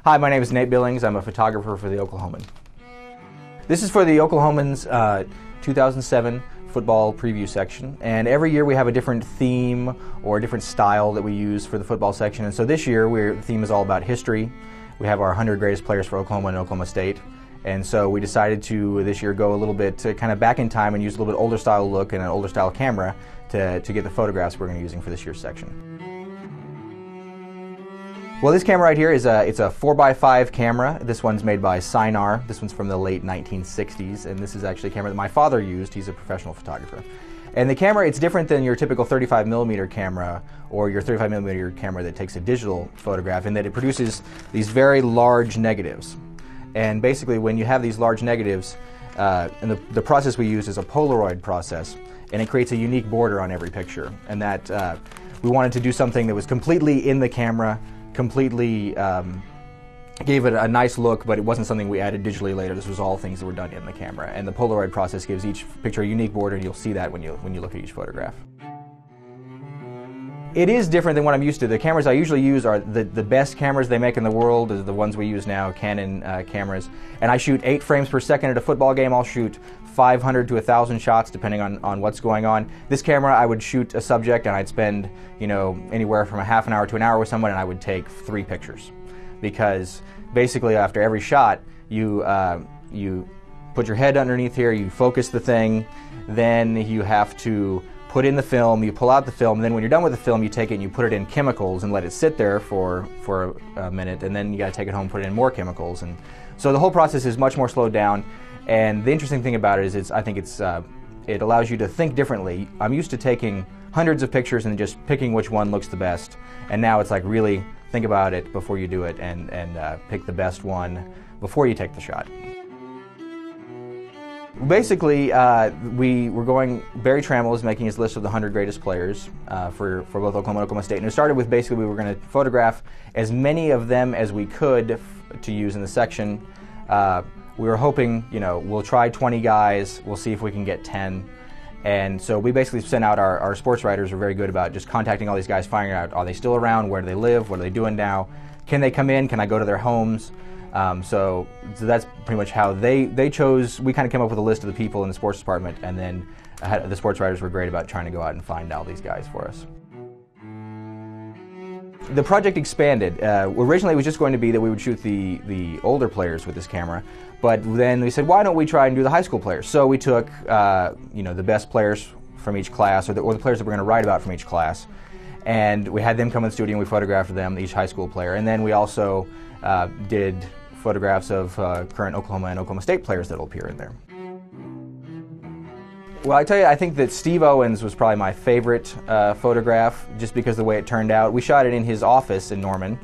Hi, my name is Nate Billings. I'm a photographer for the Oklahoman. This is for the Oklahoman's 2007 football preview section, and every year we have a different theme or a different style that we use for the football section. And so this year the theme is all about history. We have our 100 greatest players for Oklahoma and Oklahoma State, and so we decided to this year go a little bit kind of back in time and use a little bit older style look and an older style camera to get the photographs we're going to be using for this year's section. Well, this camera right here is it's a 4x5 camera. This one's made by Sinar. This one's from the late 1960s, and this is actually a camera that my father used. He's a professional photographer. And the camera, it's different than your typical 35mm camera or your 35mm camera that takes a digital photograph in that it produces these very large negatives. And basically when you have these large negatives, and the process we use is a Polaroid process, and it creates a unique border on every picture. And that we wanted to do something that was completely in the camera, completely gave it a nice look, but it wasn't something we added digitally later. This was all things that were done in the camera. And the Polaroid process gives each picture a unique border, and you'll see that when you look at each photograph. It is different than what I'm used to. The cameras I usually use are the best cameras they make in the world, is the ones we use now, Canon cameras. And I shoot 8 frames per second at a football game. I'll shoot 500 to 1,000 shots depending on what's going on. This camera, I would shoot a subject and I'd spend, anywhere from a half an hour to an hour with someone, and I would take 3 pictures. Because basically after every shot, you put your head underneath here, you focus the thing, then you have to put in the film, you pull out the film, and then when you're done with the film, you take it and you put it in chemicals and let it sit there for a minute, and then you got to take it home and put in more chemicals. And so the whole process is much more slowed down. And the interesting thing about it is I think it allows you to think differently. I'm used to taking hundreds of pictures and just picking which one looks the best, and now it's like really think about it before you do it and pick the best one before you take the shot. Basically, Barry Trammell is making his list of the 100 greatest players for both Oklahoma and Oklahoma State. And it started with basically we were going to photograph as many of them as we could to use in the section. We were hoping, we'll try 20 guys, we'll see if we can get 10. And so we basically sent out our sports writers are very good about just contacting all these guys, finding out, are they still around, where do they live, what are they doing now, can they come in, can I go to their homes? So that's pretty much how they chose. We kind of came up with a list of the people in the sports department, and then the sports writers were great about trying to go out and find all these guys for us. The project expanded. Originally it was just going to be that we would shoot the older players with this camera, but then we said, why don't we try and do the high school players? So we took the best players from each class, or the players that we're going to write about from each class, and we had them come in the studio and we photographed them, each high school player. And then we also did photographs of current Oklahoma and Oklahoma State players that will appear in there. Well, I tell you, I think that Steve Owens was probably my favorite photograph, just because of the way it turned out. We shot it in his office in Norman,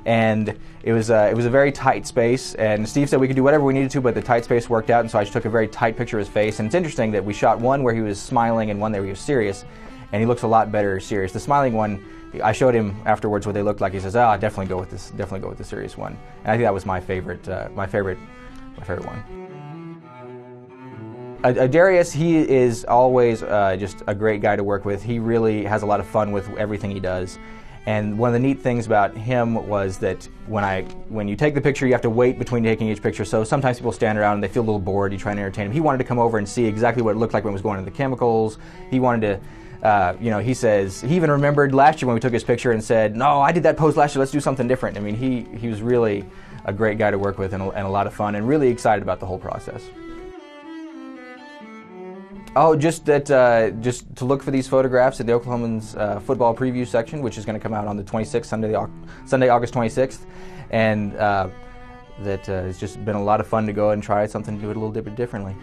and it was a very tight space, and Steve said we could do whatever we needed to, but the tight space worked out, and so I just took a very tight picture of his face. And it's interesting that we shot one where he was smiling and one where he was serious, and he looks a lot better serious. The smiling one, I showed him afterwards what they looked like. He says, "Ah, definitely go with this. Definitely go with the serious one." And I think that was my favorite one. Darius, he is always just a great guy to work with. He really has a lot of fun with everything he does. And one of the neat things about him was that when you take the picture, you have to wait between taking each picture. So sometimes people stand around and they feel a little bored. You try and entertain them. He wanted to come over and see exactly what it looked like when it was going into the chemicals. He wanted to, he says, he even remembered last year when we took his picture and said, "No, I did that pose last year, let's do something different." I mean, he was really a great guy to work with and a lot of fun, and really excited about the whole process. Oh, just to look for these photographs at the Oklahoman's football preview section, which is going to come out on the 26th, Sunday, August 26th, and it's just been a lot of fun to go and try something, do it a little bit differently.